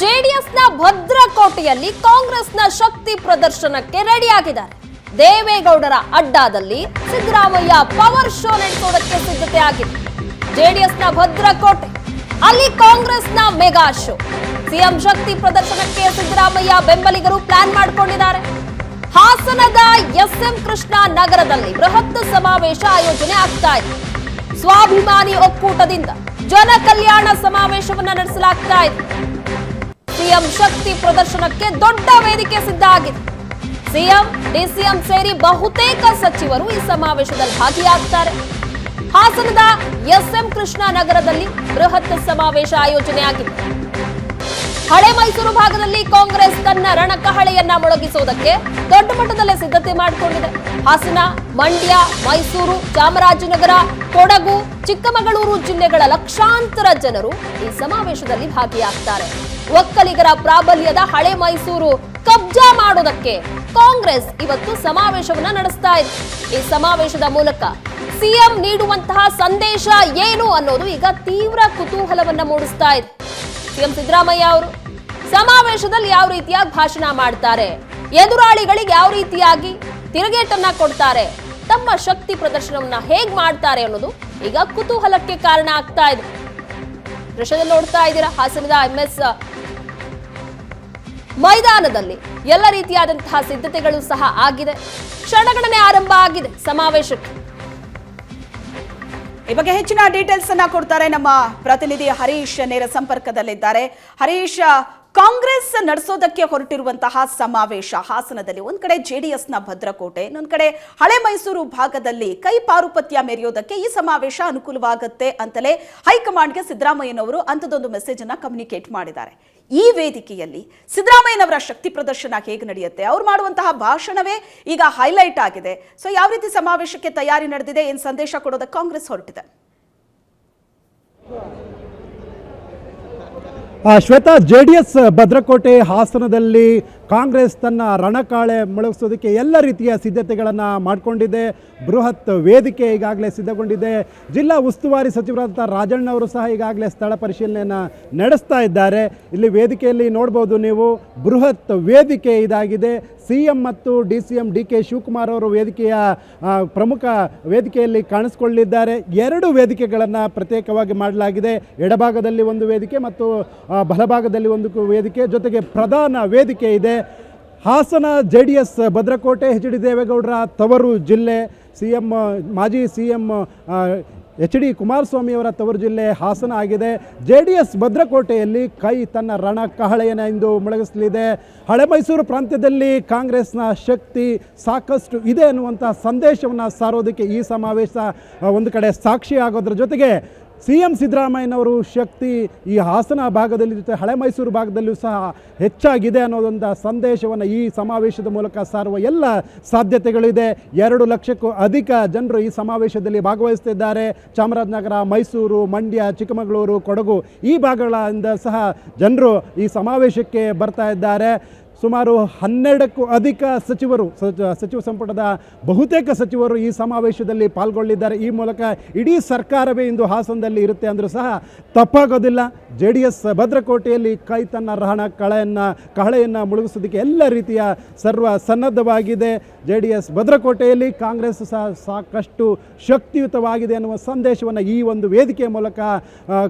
ಜೆಡಿಎಸ್ನ ಭದ್ರಕೋಟೆಯಲ್ಲಿ ಕಾಂಗ್ರೆಸ್ನ ಶಕ್ತಿ ಪ್ರದರ್ಶನಕ್ಕೆ ರೆಡಿಯಾಗಿದ್ದಾರೆ. ದೇವೇಗೌಡರ ಅಡ್ಡಾದಲ್ಲಿ ಸಿದ್ದರಾಮಯ್ಯ ಪವರ್ ಶೋ ನಡೆಸೋದಕ್ಕೆ ಸಿದ್ಧತೆ ಆಗಿದೆ. ಜೆಡಿಎಸ್ನ ಭದ್ರಕೋಟೆ, ಅಲ್ಲಿ ಕಾಂಗ್ರೆಸ್ನ ಮೆಗಾ ಶೋ. ಸಿಎಂ ಶಕ್ತಿ ಪ್ರದರ್ಶನಕ್ಕೆ ಸಿದ್ದರಾಮಯ್ಯ ಬೆಂಬಲಿಗರು ಪ್ಲಾನ್ ಮಾಡಿಕೊಂಡಿದ್ದಾರೆ. ಹಾಸನದ ಎಸ್ಎಂ ಕೃಷ್ಣ ನಗರದಲ್ಲಿ ಬೃಹತ್ ಸಮಾವೇಶ ಆಯೋಜನೆ ಆಗ್ತಾ ಇದೆ. ಸ್ವಾಭಿಮಾನಿ ಒಕ್ಕೂಟದಿಂದ ಜನ ಕಲ್ಯಾಣ ಸಮಾವೇಶವನ್ನ ನಡೆಸಲಾಗ್ತಾ ಇದೆ. ಸಿಎಂ ಶಕ್ತಿ ಪ್ರದರ್ಶನಕ್ಕೆ ದೊಡ್ಡ ವೇದಿಕೆ ಸಿದ್ಧ ಆಗಿದೆ. ಸಿಎಂ, ಡಿಸಿಎಂ ಸೇರಿ ಬಹುತೇಕ ಸಚಿವರು ಈ ಸಮಾವೇಶದಲ್ಲಿ ಭಾಗಿಯಾಗ್ತಾರೆ. ಹಾಸನದ ಎಸ್ಎಂ ಕೃಷ್ಣ ನಗರದಲ್ಲಿ ಬೃಹತ್ ಸಮಾವೇಶ ಆಯೋಜನೆ ಆಗಿದೆ. ಹಳೆ ಮೈಸೂರು ಭಾಗದಲ್ಲಿ ಕಾಂಗ್ರೆಸ್ ತನ್ನ ರಣಕಹಳೆಯನ್ನ ಮೊಳಗಿಸುವುದಕ್ಕೆ ದೊಡ್ಡ ಮಟ್ಟದಲ್ಲೇ ಸಿದ್ಧತೆ ಮಾಡಿಕೊಂಡಿದೆ. ಹಾಸನ, ಮಂಡ್ಯ, ಮೈಸೂರು, ಚಾಮರಾಜನಗರ, ಕೊಡಗು, ಚಿಕ್ಕಮಗಳೂರು ಜಿಲ್ಲೆಗಳ ಲಕ್ಷಾಂತರ ಜನರು ಈ ಸಮಾವೇಶದಲ್ಲಿ ಭಾಗಿಯಾಗ್ತಾರೆ. ಒಕ್ಕಲಿಗರ ಪ್ರಾಬಲ್ಯದ ಹಳೆ ಮೈಸೂರು ಕಬ್ಜಾ ಮಾಡೋದಕ್ಕೆ ಕಾಂಗ್ರೆಸ್ ಇವತ್ತು ಸಮಾವೇಶವನ್ನ ನಡೆಸ್ತಾ ಇದೆ. ಈ ಸಮಾವೇಶದ ಮೂಲಕ ಸಿಎಂ ನೀಡುವಂತಹ ಸಂದೇಶ ಏನು ಅನ್ನೋದು ಈಗ ತೀವ್ರ ಕುತೂಹಲವನ್ನ ಮೂಡಿಸ್ತಾ ಇದೆ. ಸಿಎಂ ಸಿದ್ದರಾಮಯ್ಯ ಅವರು ಸಮಾವೇಶದಲ್ಲಿ ಯಾವ ರೀತಿಯಾಗಿ ಭಾಷಣ ಮಾಡ್ತಾರೆ, ಎದುರಾಳಿಗಳಿಗೆ ಯಾವ ರೀತಿಯಾಗಿ ತಿರುಗೇಟನ್ನ ಕೊಡ್ತಾರೆ, ತಮ್ಮ ಶಕ್ತಿ ಪ್ರದರ್ಶನವನ್ನ ಹೇಗ್ ಮಾಡ್ತಾರೆ ಅನ್ನೋದು ಈಗ ಕುತೂಹಲಕ್ಕೆ ಕಾರಣ ಆಗ್ತಾ ಇದೆ. ದೃಶ್ಯದಲ್ಲಿ ನೋಡ್ತಾ ಇದ್ದೀರಾ, ಹಾಸನದ ಎಂಎಸ್ ಮೈದಾನದಲ್ಲಿ ಎಲ್ಲ ರೀತಿಯಾದಂತಹ ಸಿದ್ಧತೆಗಳು ಸಹ ಆಗಿದೆ. ಕ್ಷಣಗಣನೆ ಆರಂಭ ಆಗಿದೆ ಸಮಾವೇಶಕ್ಕೆ. ಈ ಬಗ್ಗೆ ಹೆಚ್ಚಿನ ಡೀಟೇಲ್ಸ್ ಅನ್ನ ಕೊಡ್ತಾರೆ ನಮ್ಮ ಪ್ರತಿನಿಧಿ ಹರೀಶ್, ನೇರ ಸಂಪರ್ಕದಲ್ಲಿದ್ದಾರೆ. ಹರೀಶ್, ಕಾಂಗ್ರೆಸ್ ನಡೆಸೋದಕ್ಕೆ ಹೊರಟಿರುವಂತಹ ಸಮಾವೇಶ ಹಾಸನದಲ್ಲಿ ಒಂದ್ ಕಡೆ ಜೆಡಿಎಸ್ನ ಭದ್ರಕೋಟೆ, ಇನ್ನೊಂದ್ ಕಡೆ ಹಳೆ ಮೈಸೂರು ಭಾಗದಲ್ಲಿ ಕೈ ಪಾರುಪತ್ಯ ಮೆರೆಯೋದಕ್ಕೆ ಈ ಸಮಾವೇಶ ಅನುಕೂಲವಾಗುತ್ತೆ ಅಂತಲೇ ಹೈಕಮಾಂಡ್ಗೆ ಸಿದ್ದರಾಮಯ್ಯನವರು ಅಂಥದ್ದೊಂದು ಮೆಸೇಜ್ ಅನ್ನ ಕಮ್ಯುನಿಕೇಟ್ ಮಾಡಿದ್ದಾರೆ. ಈ ವೇದಿಕೆಯಲ್ಲಿ ಸಿದ್ದರಾಮಯ್ಯನವರ ಶಕ್ತಿ ಪ್ರದರ್ಶನ ಹೇಗೆ ನಡೆಯುತ್ತೆ, ಅವ್ರು ಮಾಡುವಂತಹ ಭಾಷಣವೇ ಈಗ ಹೈಲೈಟ್ ಆಗಿದೆ. ಸೊ ಯಾವ ರೀತಿ ಸಮಾವೇಶಕ್ಕೆ ತಯಾರಿ ನಡೆದಿದೆ, ಏನ್ ಸಂದೇಶ ಕೊಡೋದಕ್ಕೆ ಕಾಂಗ್ರೆಸ್ ಹೊರಟಿದೆ? ಶ್ವೇತಾ, ಜೆಡಿಎಸ್ ಭದ್ರಕೋಟೆ ಹಾಸನದಲ್ಲಿ ಕಾಂಗ್ರೆಸ್ ತನ್ನ ರಣಕಾಳೆ ಮೊಳಗಿಸೋದಕ್ಕೆ ಎಲ್ಲ ರೀತಿಯ ಸಿದ್ಧತೆಗಳನ್ನು ಮಾಡಿಕೊಂಡಿದೆ. ಬೃಹತ್ ವೇದಿಕೆ ಈಗಾಗಲೇ ಸಿದ್ಧಗೊಂಡಿದೆ. ಜಿಲ್ಲಾ ಉಸ್ತುವಾರಿ ಸಚಿವರಾದಂಥ ರಾಜಣ್ಣ ಅವರು ಸಹ ಈಗಾಗಲೇ ಸ್ಥಳ ಪರಿಶೀಲನೆಯನ್ನು ನಡೆಸ್ತಾ ಇದ್ದಾರೆ. ಇಲ್ಲಿ ವೇದಿಕೆಯಲ್ಲಿ ನೋಡ್ಬೋದು ನೀವು, ಬೃಹತ್ ವೇದಿಕೆ ಇದಾಗಿದೆ. ಸಿಎಂ ಮತ್ತು ಡಿಸಿಎಂ ಡಿ ಕೆ ಶಿವಕುಮಾರ್ ಅವರು ವೇದಿಕೆಯ ಪ್ರಮುಖ ವೇದಿಕೆಯಲ್ಲಿ ಕಾಣಿಸ್ಕೊಳ್ಳಿದ್ದಾರೆ. ಎರಡು ವೇದಿಕೆಗಳನ್ನು ಪ್ರತ್ಯೇಕವಾಗಿ ಮಾಡಲಾಗಿದೆ. ಎಡಭಾಗದಲ್ಲಿ ಒಂದು ವೇದಿಕೆ ಮತ್ತು ಬಲಭಾಗದಲ್ಲಿ ಒಂದು ವೇದಿಕೆ, ಜೊತೆಗೆ ಪ್ರಧಾನ ವೇದಿಕೆ ಇದೆ. ಹಾಸನ ಜೆಡಿಎಸ್ ಭದ್ರಕೋಟೆ, ಎಚ್ ಡಿ ದೇವೇಗೌಡರ ತವರು ಜಿಲ್ಲೆ. ಮಾಜಿ ಸಿಎಂ ಎಚ್ ಡಿ ಕುಮಾರಸ್ವಾಮಿಯವರ ತವರು ಜಿಲ್ಲೆ ಹಾಸನ ಆಗಿದೆ. ಜೆಡಿಎಸ್ ಭದ್ರಕೋಟೆಯಲ್ಲಿ ಕೈ ತನ್ನ ರಣ ಕಹಳೆಯನ್ನು ಇಂದು ಮೊಳಗಿಸಲಿದೆ. ಹಳೆ ಮೈಸೂರು ಪ್ರಾಂತ್ಯದಲ್ಲಿ ಕಾಂಗ್ರೆಸ್ನ ಶಕ್ತಿ ಸಾಕಷ್ಟು ಇದೆ ಅನ್ನುವಂಥ ಸಂದೇಶವನ್ನು ಸಾರೋದಕ್ಕೆ ಈ ಸಮಾವೇಶ ಒಂದು ಕಡೆ ಸಾಕ್ಷಿ ಆಗೋದ್ರ ಜೊತೆಗೆ ಸಿಎಂ ಸಿದ್ದರಾಮಯ್ಯನವರು ಶಕ್ತಿ ಈ ಹಾಸನ ಭಾಗದಲ್ಲಿ ಜೊತೆ ಹಳೆ ಮೈಸೂರು ಭಾಗದಲ್ಲೂ ಸಹ ಹೆಚ್ಚಾಗಿದೆ ಅನ್ನೋದೊಂದು ಸಂದೇಶವನ್ನು ಈ ಸಮಾವೇಶದ ಮೂಲಕ ಸಾರುವ ಎಲ್ಲ ಸಾಧ್ಯತೆಗಳಿದೆ. 2 ಲಕ್ಷಕ್ಕೂ ಅಧಿಕ ಜನರು ಈ ಸಮಾವೇಶದಲ್ಲಿ ಭಾಗವಹಿಸುತ್ತಿದ್ದಾರೆ. ಚಾಮರಾಜನಗರ, ಮೈಸೂರು, ಮಂಡ್ಯ, ಚಿಕ್ಕಮಗಳೂರು, ಕೊಡಗು ಈ ಭಾಗಗಳಿಂದ ಸಹ ಜನರು ಈ ಸಮಾವೇಶಕ್ಕೆ ಬರ್ತಾ ಇದ್ದಾರೆ. ಸುಮಾರು 12ಕ್ಕೂ ಅಧಿಕ ಸಚಿವ ಸಂಪುಟದ ಬಹುತೇಕ ಸಚಿವರು ಈ ಸಮಾವೇಶದಲ್ಲಿ ಪಾಲ್ಗೊಳ್ಳಿದ್ದಾರೆ. ಈ ಮೂಲಕ ಇಡೀ ಸರ್ಕಾರವೇ ಇಂದು ಹಾಸನದಲ್ಲಿ ಇರುತ್ತೆ ಅಂದರೂ ಸಹ ತಪ್ಪಾಗೋದಿಲ್ಲ. ಜೆಡಿಎಸ್ ಭದ್ರಕೋಟೆಯಲ್ಲಿ ಕೈ ತನ್ನ ಕಹಳೆಯನ್ನು ಮುಳುಗಿಸೋದಕ್ಕೆ ಎಲ್ಲ ರೀತಿಯ ಸರ್ವ ಸನ್ನದ್ಧವಾಗಿದೆ. ಜೆಡಿಎಸ್ ಭದ್ರಕೋಟೆಯಲ್ಲಿ ಕಾಂಗ್ರೆಸ್ ಸಹ ಸಾಕಷ್ಟು ಶಕ್ತಿಯುತವಾಗಿದೆ ಅನ್ನುವ ಸಂದೇಶವನ್ನು ಈ ಒಂದು ವೇದಿಕೆಯ ಮೂಲಕ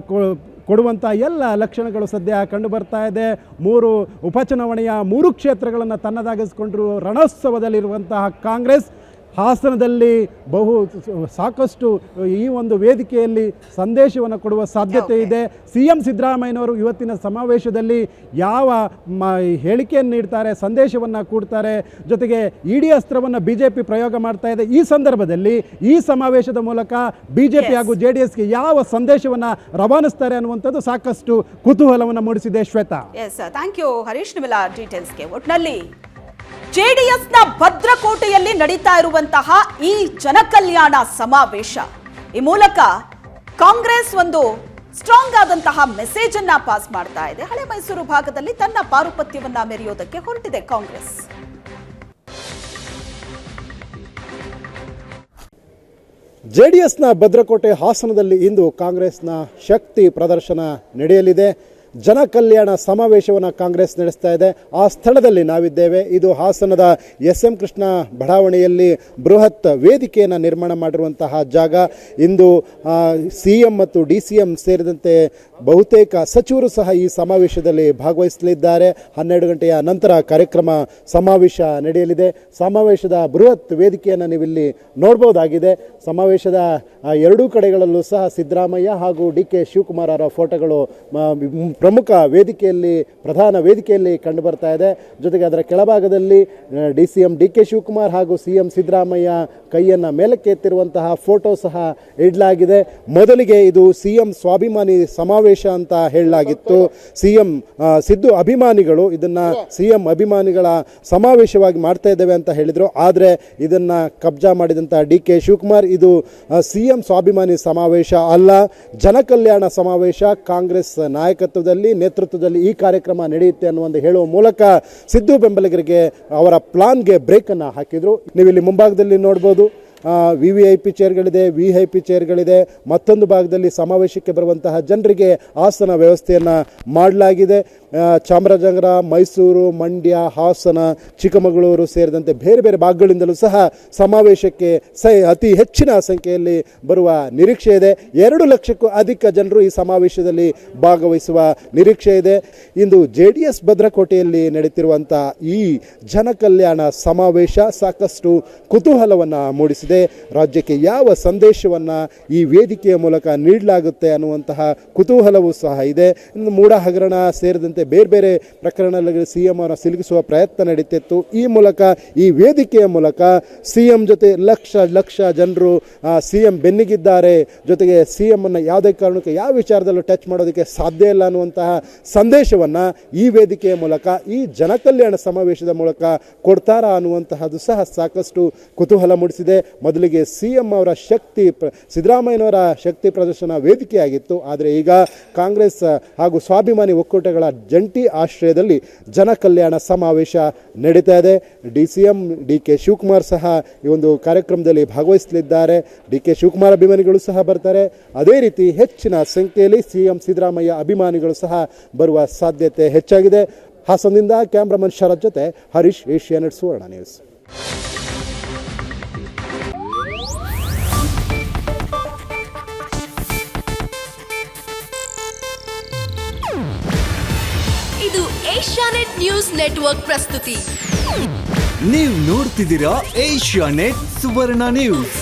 ಕೊಡುವಂಥ ಎಲ್ಲ ಲಕ್ಷಣಗಳು ಸದ್ಯ ಕಂಡು ಬರ್ತಾ ಇದೆ. 3 ಉಪಚುನಾವಣೆಯ 3 ಕ್ಷೇತ್ರಗಳನ್ನು ತನ್ನದಾಗಿಸಿಕೊಂಡ್ರು ರಣೋತ್ಸವದಲ್ಲಿರುವಂತಹ ಕಾಂಗ್ರೆಸ್ ಹಾಸನದಲ್ಲಿ ಸಾಕಷ್ಟು ಈ ಒಂದು ವೇದಿಕೆಯಲ್ಲಿ ಸಂದೇಶವನ್ನು ಕೊಡುವ ಸಾಧ್ಯತೆ ಇದೆ. ಸಿಎಂ ಸಿದ್ದರಾಮಯ್ಯನವರು ಇವತ್ತಿನ ಸಮಾವೇಶದಲ್ಲಿ ಯಾವ ಹೇಳಿಕೆಯನ್ನು ನೀಡ್ತಾರೆ, ಸಂದೇಶವನ್ನು ಕೊಡ್ತಾರೆ, ಜೊತೆಗೆ ಇಡಿ ಅಸ್ತ್ರವನ್ನು ಬಿಜೆಪಿ ಪ್ರಯೋಗ ಮಾಡ್ತಾ ಇದೆ. ಈ ಸಂದರ್ಭದಲ್ಲಿ ಈ ಸಮಾವೇಶದ ಮೂಲಕ ಬಿಜೆಪಿ ಹಾಗೂ ಜೆಡಿಎಸ್ಗೆ ಯಾವ ಸಂದೇಶವನ್ನು ರವಾನಿಸ್ತಾರೆ ಅನ್ನುವಂಥದ್ದು ಸಾಕಷ್ಟು ಕುತೂಹಲವನ್ನು ಮೂಡಿಸಿದೆ. ಶ್ವೇತಾ, ಥ್ಯಾಂಕ್ ಯು ಹರೀಶ್, ನಿಮ್ಮೆಲ್ಲ ಡೀಟೇಲ್ಸ್ಗೆ. ಒಟ್ಟಿನಲ್ಲಿ ಜೆಡಿಎಸ್ನ ಭದ್ರಕೋಟೆಯಲ್ಲಿ ನಡೀತಾ ಇರುವಂತಹ ಈ ಜನಕಲ್ಯಾಣ ಸಮಾವೇಶ, ಈ ಮೂಲಕ ಕಾಂಗ್ರೆಸ್ ಒಂದು ಸ್ಟ್ರಾಂಗ್ ಆದಂತಹ ಮೆಸೇಜ್ ಅನ್ನ ಪಾಸ್ ಮಾಡ್ತಾ ಇದೆ. ಹಳೆ ಮೈಸೂರು ಭಾಗದಲ್ಲಿ ತನ್ನ ಪಾರುಪತ್ಯವನ್ನ ಮೆರೆಯೋದಕ್ಕೆ ಹೊರಟಿದೆ ಕಾಂಗ್ರೆಸ್. ಜೆಡಿಎಸ್ನ ಭದ್ರಕೋಟೆ ಹಾಸನದಲ್ಲಿ ಇಂದು ಕಾಂಗ್ರೆಸ್ನ ಶಕ್ತಿ ಪ್ರದರ್ಶನ ನಡೆಯಲಿದೆ. ಜನಕಲ್ಯಾಣ ಸಮಾವೇಶವನ್ನು ಕಾಂಗ್ರೆಸ್ ನಡೆಸ್ತಾ ಇದೆ. ಆ ಸ್ಥಳದಲ್ಲಿ ನಾವಿದ್ದೇವೆ. ಇದು ಹಾಸನದ SM ಕೃಷ್ಣ ಬಡಾವಣೆಯಲ್ಲಿ ಬೃಹತ್ ವೇದಿಕೆಯನ್ನು ನಿರ್ಮಾಣ ಮಾಡಿರುವಂತಹ ಜಾಗ. ಇಂದು CM ಮತ್ತು DCM ಸೇರಿದಂತೆ ಬಹುತೇಕ ಸಚಿವರು ಸಹ ಈ ಸಮಾವೇಶದಲ್ಲಿ ಭಾಗವಹಿಸಲಿದ್ದಾರೆ. 12 ಗಂಟೆಯ ನಂತರ ಕಾರ್ಯಕ್ರಮ ಸಮಾವೇಶ ನಡೆಯಲಿದೆ. ಸಮಾವೇಶದ ಬೃಹತ್ ವೇದಿಕೆಯನ್ನು ನೀವಿಲ್ಲಿ ನೋಡ್ಬೋದಾಗಿದೆ. ಸಮಾವೇಶದ ಎರಡೂ ಕಡೆಗಳಲ್ಲೂ ಸಹ ಸಿದ್ದರಾಮಯ್ಯ ಹಾಗೂ DK ಶಿವಕುಮಾರ್ ಅವರ ಫೋಟೋಗಳು ಪ್ರಮುಖ ವೇದಿಕೆಯಲ್ಲಿ, ಪ್ರಧಾನ ವೇದಿಕೆಯಲ್ಲಿ ಕಂಡು ಬರ್ತಾ ಇದೆ. ಜೊತೆಗೆ ಅದರ ಕೆಳಭಾಗದಲ್ಲಿ DCM DK ಶಿವಕುಮಾರ್ ಹಾಗೂ CM ಸಿದ್ದರಾಮಯ್ಯ ಕೈಯನ್ನು ಮೇಲಕ್ಕೆ ಎತ್ತಿರುವಂತಹ ಫೋಟೋ ಸಹ ಇಡಲಾಗಿದೆ. ಮೊದಲಿಗೆ ಇದು CM ಸ್ವಾಭಿಮಾನಿ ಸಮಾವೇಶ ಅಂತ ಹೇಳಲಾಗಿತ್ತು. CM ಸಿದ್ದು ಅಭಿಮಾನಿಗಳು ಇದನ್ನ CM ಅಭಿಮಾನಿಗಳ ಸಮಾವೇಶವಾಗಿ ಮಾಡ್ತಾ ಇದ್ದೇವೆ ಅಂತ ಹೇಳಿದರು. ಆದರೆ ಇದನ್ನ ಕಬ್ಜಾ ಮಾಡಿದಂಥ DK ಶಿವಕುಮಾರ್ ಇದು CM ಸ್ವಾಭಿಮಾನಿ ಸಮಾವೇಶ ಅಲ್ಲ, ಜನಕಲ್ಯಾಣ ಸಮಾವೇಶ, ಕಾಂಗ್ರೆಸ್ ನಾಯಕತ್ವದಲ್ಲಿ ನೇತೃತ್ವದಲ್ಲಿ ಈ ಕಾರ್ಯಕ್ರಮ ನಡೆಯುತ್ತೆ ಅನ್ನುವಂದು ಹೇಳುವ ಮೂಲಕ ಸಿದ್ದು ಬೆಂಬಲಿಗರಿಗೆ ಅವರ ಪ್ಲಾನ್ಗೆ ಬ್ರೇಕ್ ಅನ್ನು ಹಾಕಿದ್ರು. ನೀವು ಇಲ್ಲಿ ಮುಂಭಾಗದಲ್ಲಿ ನೋಡ್ಬೋದು VVIP ಚೇರ್ಗಳಿದೆ, VIP ಚೇರ್ಗಳಿದೆ. ಮತ್ತೊಂದು ಭಾಗದಲ್ಲಿ ಸಮಾವೇಶಕ್ಕೆ ಬರುವಂತಹ ಜನರಿಗೆ ಆಸನ ವ್ಯವಸ್ಥೆಯನ್ನು ಮಾಡಲಾಗಿದೆ. ಚಾಮರಾಜನಗರ, ಮೈಸೂರು, ಮಂಡ್ಯ, ಹಾಸನ, ಚಿಕ್ಕಮಗಳೂರು ಸೇರಿದಂತೆ ಬೇರೆ ಬೇರೆ ಭಾಗಗಳಿಂದಲೂ ಸಹ ಸಮಾವೇಶಕ್ಕೆ ಅತಿ ಹೆಚ್ಚಿನ ಸಂಖ್ಯೆಯಲ್ಲಿ ಬರುವ ನಿರೀಕ್ಷೆ ಇದೆ. 2 ಲಕ್ಷಕ್ಕೂ ಅಧಿಕ ಜನರು ಈ ಸಮಾವೇಶದಲ್ಲಿ ಭಾಗವಹಿಸುವ ನಿರೀಕ್ಷೆ ಇದೆ. ಇಂದು JDS ಭದ್ರಕೋಟೆಯಲ್ಲಿ ನಡೀತಿರುವಂಥ ಈ ಜನಕಲ್ಯಾಣ ಸಮಾವೇಶ ಸಾಕಷ್ಟು ಕುತೂಹಲವನ್ನು ಮೂಡಿಸಿದೆ. ರಾಜ್ಯಕ್ಕೆ ಯಾವ ಸಂದೇಶವನ್ನು ಈ ವೇದಿಕೆಯ ಮೂಲಕ ನೀಡಲಾಗುತ್ತೆ ಅನ್ನುವಂತಹ ಕುತೂಹಲವೂ ಸಹ ಇದೆ. ಇನ್ನು ಮೂಡ ಹಗರಣ ಸೇರಿದಂತೆ ಬೇರೆ ಬೇರೆ ಪ್ರಕರಣಗಳಲ್ಲಿ CM ಅವರ ಸಿಲುಕಿಸುವ ಪ್ರಯತ್ನ ನಡೀತಿತ್ತು. ಈ ಮೂಲಕ, ಈ ವೇದಿಕೆಯ ಮೂಲಕ CM ಜೊತೆ ಲಕ್ಷ ಜನರು CM ಬೆನ್ನಿಗಿದ್ದಾರೆ, ಜೊತೆಗೆ CM ಅನ್ನು ಯಾವುದೇ ಕಾರಣಕ್ಕೆ ಯಾವ ವಿಚಾರದಲ್ಲೂ ಟಚ್ ಮಾಡೋದಕ್ಕೆ ಸಾಧ್ಯ ಇಲ್ಲ ಅನ್ನುವಂತಹ ಸಂದೇಶವನ್ನು ಈ ವೇದಿಕೆಯ ಮೂಲಕ, ಈ ಜನಕಲ್ಯಾಣ ಸಮಾವೇಶದ ಮೂಲಕ ಕೊಡ್ತಾರಾ ಅನ್ನುವಂತಹದ್ದು ಸಹ ಸಾಕಷ್ಟು ಕುತೂಹಲ ಮೂಡಿಸಿದೆ. ಮೊದಲಿಗೆ CM ಅವರ ಶಕ್ತಿ, ಸಿದ್ದರಾಮಯ್ಯನವರ ಶಕ್ತಿ ಪ್ರದರ್ಶನ ವೇದಿಕೆಯಾಗಿತ್ತು. ಆದರೆ ಈಗ ಕಾಂಗ್ರೆಸ್ ಹಾಗೂ ಸ್ವಾಭಿಮಾನಿ ಒಕ್ಕೂಟಗಳ ಜಂಟಿ ಆಶ್ರಯದಲ್ಲಿ ಜನಕಲ್ಯಾಣ ಸಮಾವೇಶ ನಡೀತಾ ಇದೆ. DCM DK ಶಿವಕುಮಾರ್ ಸಹ ಈ ಒಂದು ಕಾರ್ಯಕ್ರಮದಲ್ಲಿ ಭಾಗವಹಿಸಲಿದ್ದಾರೆ. DK ಶಿವಕುಮಾರ್ ಅಭಿಮಾನಿಗಳು ಸಹ ಬರ್ತಾರೆ. ಅದೇ ರೀತಿ ಹೆಚ್ಚಿನ ಸಂಖ್ಯೆಯಲ್ಲಿ CM ಸಿದ್ದರಾಮಯ್ಯ ಅಭಿಮಾನಿಗಳು ಸಹ ಬರುವ ಸಾಧ್ಯತೆ ಹೆಚ್ಚಾಗಿದೆ. ಹಾಸನದಿಂದ ಕ್ಯಾಮ್ರಾಮನ್ ಶರತ್ ಜೊತೆ ಹರೀಶ್, ಏಷ್ಯಾನೆಟ್ ಸುವರ್ಣ ನ್ಯೂಸ್. ಇದು ಏಷ್ಯಾನೆಟ್ ನ್ಯೂಸ್ ನೆಟ್ವರ್ಕ್ ಪ್ರಸ್ತುತಿ. ನೀವು ನೋಡ್ತಿದ್ದೀರಾ ಏಷ್ಯಾನೆಟ್ ಸುವರ್ಣ ನ್ಯೂಸ್.